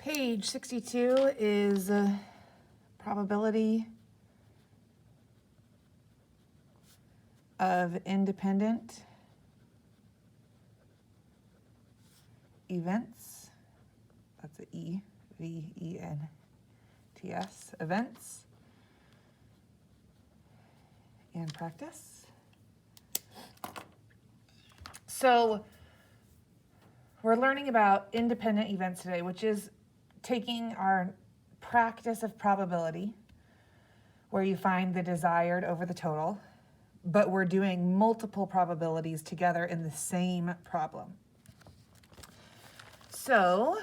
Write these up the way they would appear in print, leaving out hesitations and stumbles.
Page 62 is probability of independent events. That's a E-V-E-N-T-S, events and practice. So we're learning about independent events today, which is taking our practice of probability, where you find the desired over the total, but we're doing multiple probabilities together in the same problem. So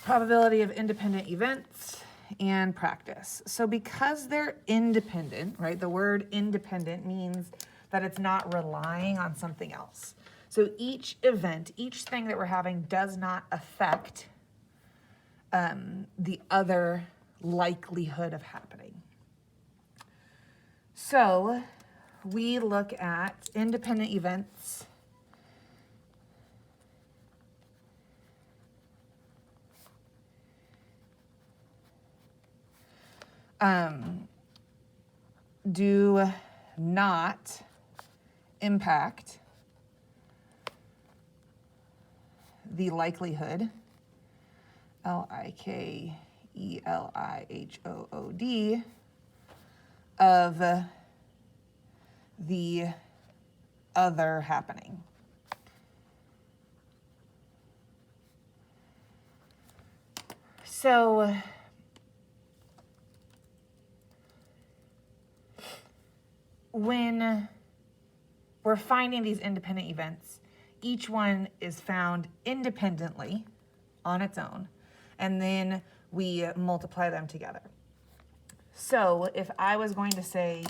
probability of independent events and practice. So because they're independent, right? The word independent means that it's not relying on something else. So each event, each thing that we're having does not affect the other likelihood of happening. So we look at independent events do not impact the likelihood, L-I-K-E-L-I-H-O-O-D, of the other happening. So when we're finding these independent events, each one is found independently on its own, and then we multiply them together. So if I was going to say,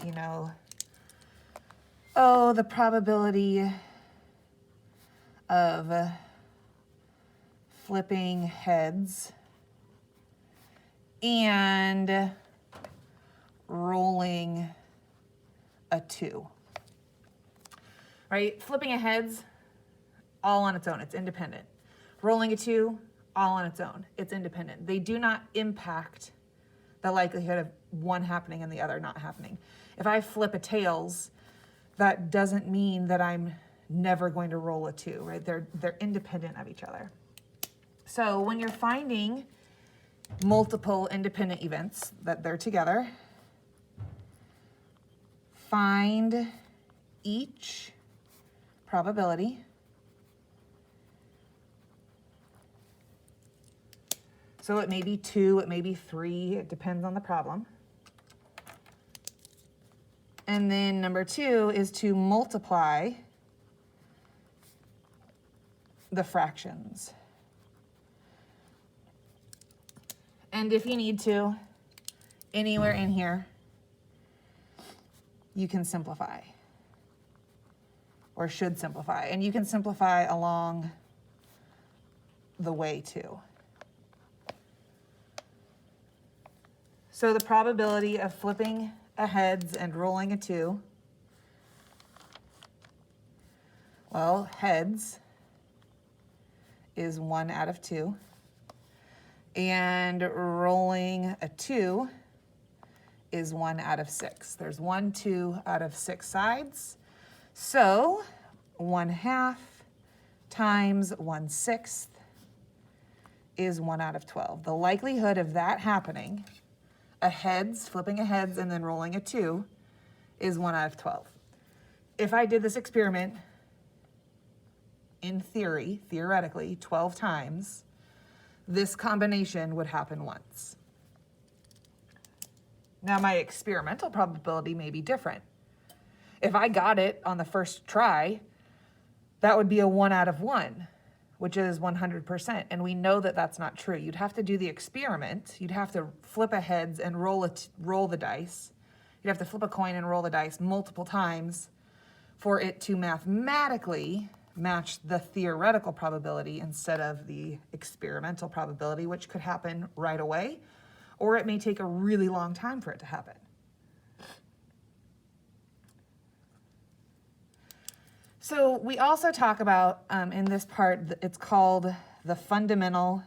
the probability of flipping heads and rolling a 2, right? Flipping a heads, all on its own, it's independent. Rolling a 2, all on its own, it's independent. They do not impact the likelihood of one happening and the other not happening. If I flip a tails, that doesn't mean that I'm never going to roll a 2, right? They're independent of each other. So when you're finding multiple independent events that they're together, find each probability so it may be 2, it may be 3, it depends on the problem. And then number 2 is to multiply the fractions. And if you need to, anywhere in here, you can simplify or should simplify. And you can simplify along the way too. So the probability of flipping a heads and rolling a 2, well, heads is 1 out of 2. And rolling a 2 is 1 out of 6. There's 1, 2 out of 6 sides. So 1/2 times 1/6 is 1 out of 12. The likelihood of that happening, flipping a heads and then rolling a 2, is 1 out of 12. If I did this experiment, in theoretically, 12 times, this combination would happen once. Now, my experimental probability may be different. If I got it on the first try, that would be a 1 out of 1, which is 100%. And we know that that's not true. You'd have to do the experiment. You'd have to flip a heads and roll the dice. You'd have to flip a coin and roll the dice multiple times for it to mathematically match the theoretical probability instead of the experimental probability, which could happen right away, or it may take a really long time for it to happen. So we also talk about, in this part, it's called the fundamental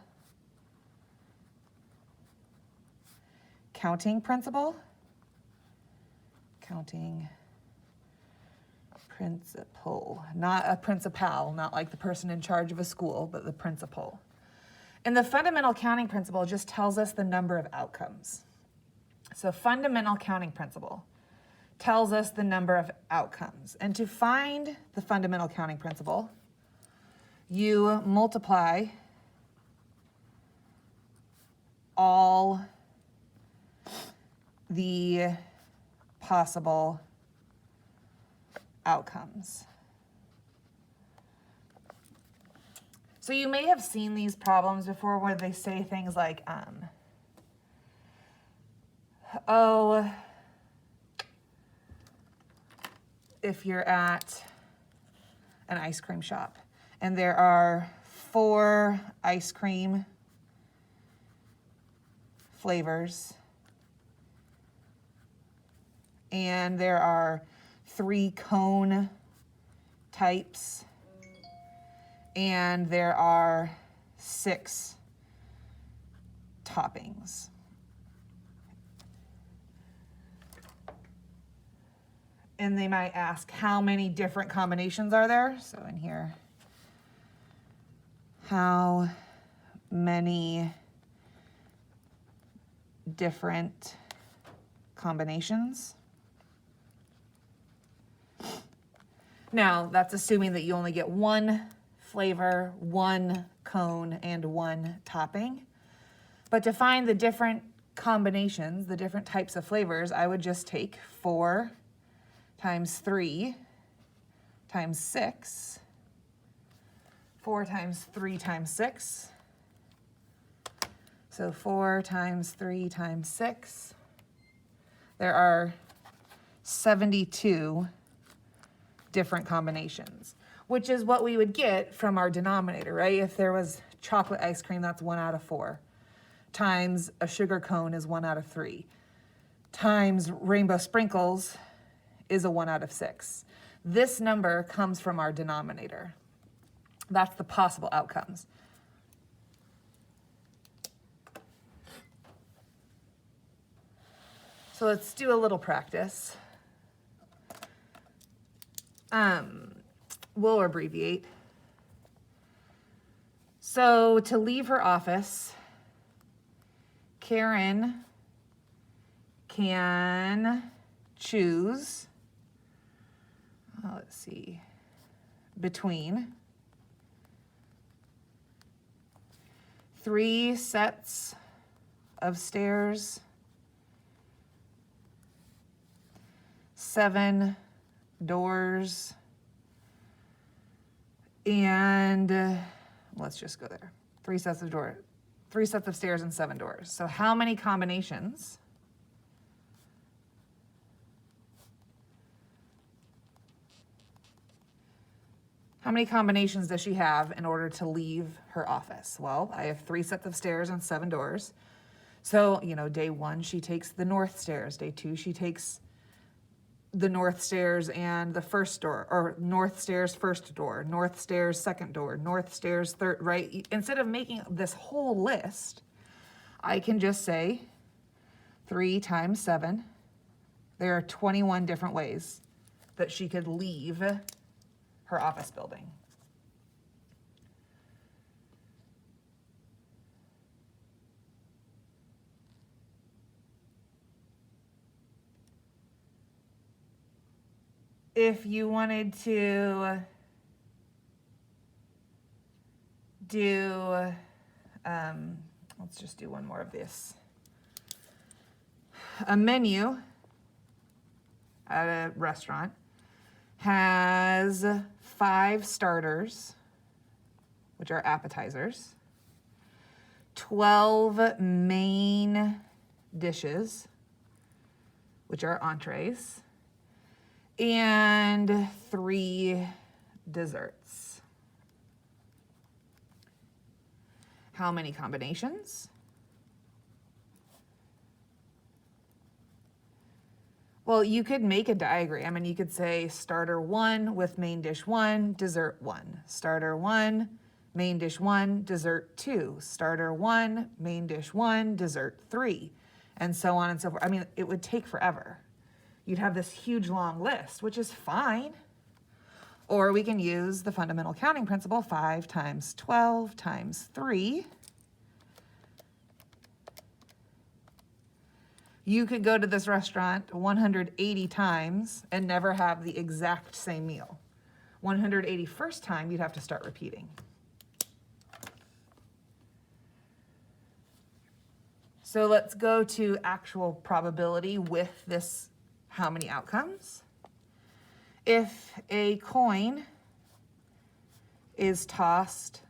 counting principle. Counting principle, not a principal, not like the person in charge of a school, but the principal. And the fundamental counting principle just tells us the number of outcomes. So fundamental counting principle tells us the number of outcomes. And to find the fundamental counting principle, you multiply all the possible outcomes. So you may have seen these problems before where they say things like, oh, if you're at an ice cream shop and there are 4 ice cream flavors and there are 3 cone types and there are 6 toppings. And they might ask, how many different combinations are there? So in here, how many different combinations? Now, that's assuming that you only get 1 flavor, 1 cone, and 1 topping. But to find the different combinations, the different types of flavors, I would just take 4 times 3 times 6, 4 times 3 times 6. So 4 times 3 times 6. There are 72 different combinations, which is what we would get from our denominator, right? If there was chocolate ice cream, that's 1 out of 4. Times a sugar cone is 1 out of 3. Times rainbow sprinkles is a 1 out of 6. This number comes from our denominator. That's the possible outcomes. So let's do a little practice. We'll abbreviate. So to leave her office, Karen can choose, let's see, between 3 sets of stairs, 7 doors, and let's just go there. 3 sets of stairs and 7 doors. So how many combinations? How many combinations does she have in order to leave her office? Well, I have 3 sets of stairs and 7 doors. So, day 1, she takes the north stairs. Day 2, she takes the north stairs and the first door, or north stairs first door, north stairs second door, north stairs third, right? Instead of making this whole list, I can just say 3 times 7. There are 21 different ways that she could leave her office building. If you wanted to do, let's just do one more of this. A menu at a restaurant has 5 starters, which are appetizers, 12 main dishes, which are entrees, and 3 desserts. How many combinations? Well, you could make a diagram and you could say starter 1 with main dish 1, dessert 1. Starter 1, main dish 1, dessert 2. Starter 1, main dish 1, dessert 3. And so on and so forth. I mean, it would take forever. You'd have this huge long list, which is fine. Or we can use the fundamental counting principle, 5 times 12 times 3. You could go to this restaurant 180 times and never have the exact same meal. 181st time, you'd have to start repeating. So let's go to actual probability with this how many outcomes. If a coin is tossed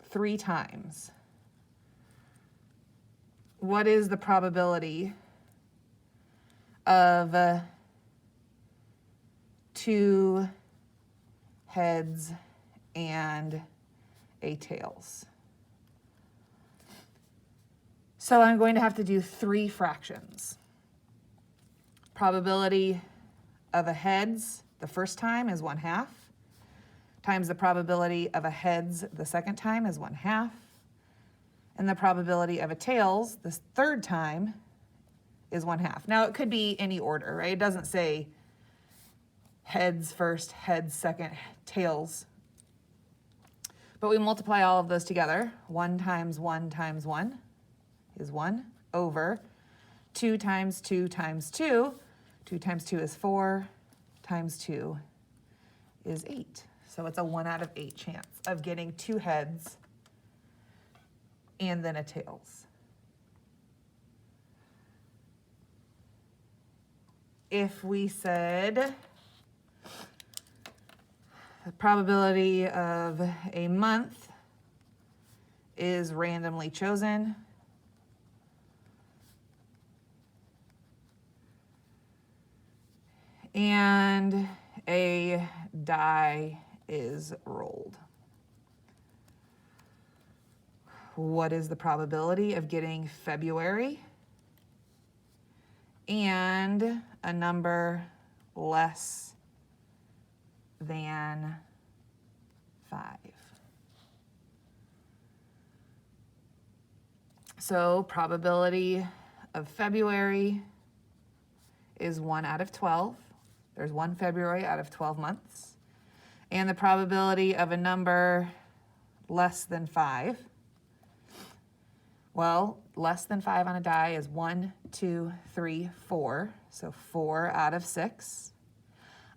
3 times, what is the probability of 2 heads and a tails? So I'm going to have to do 3 fractions. Probability of a heads the first time is 1/2, times the probability of a heads the second time is 1/2, and the probability of a tails the third time is 1/2. Now it could be any order, right? It doesn't say heads first, heads second, tails. But we multiply all of those together. 1 times 1 times 1 is 1 over 2 times 2 times 2. 2 times 2 is 4 times 2 is 8. So it's a 1 out of 8 chance of getting 2 heads and then a tails. If we said the probability of a month is randomly chosen, and a die is rolled, what is the probability of getting February and a number less than 5? So probability of February is 1 out of 12. There's 1 February out of 12 months. And the probability of a number less than 5, well, less than 5 on a die is 1, 2, 3, 4. So 4 out of 6.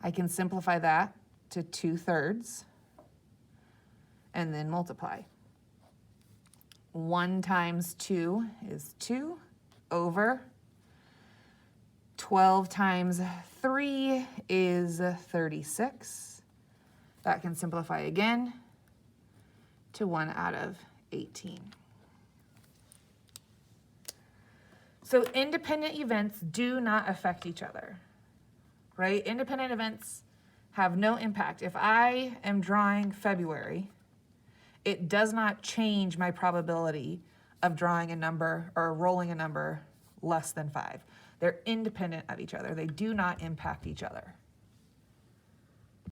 I can simplify that to 2/3 and then multiply. 1 times 2 is 2 over 12 times 3 is 36. That can simplify again to 1 out of 18. So independent events do not affect each other, right? Independent events have no impact. If I am drawing February, it does not change my probability of drawing a number or rolling a number less than 5. They're independent of each other. They do not impact each other.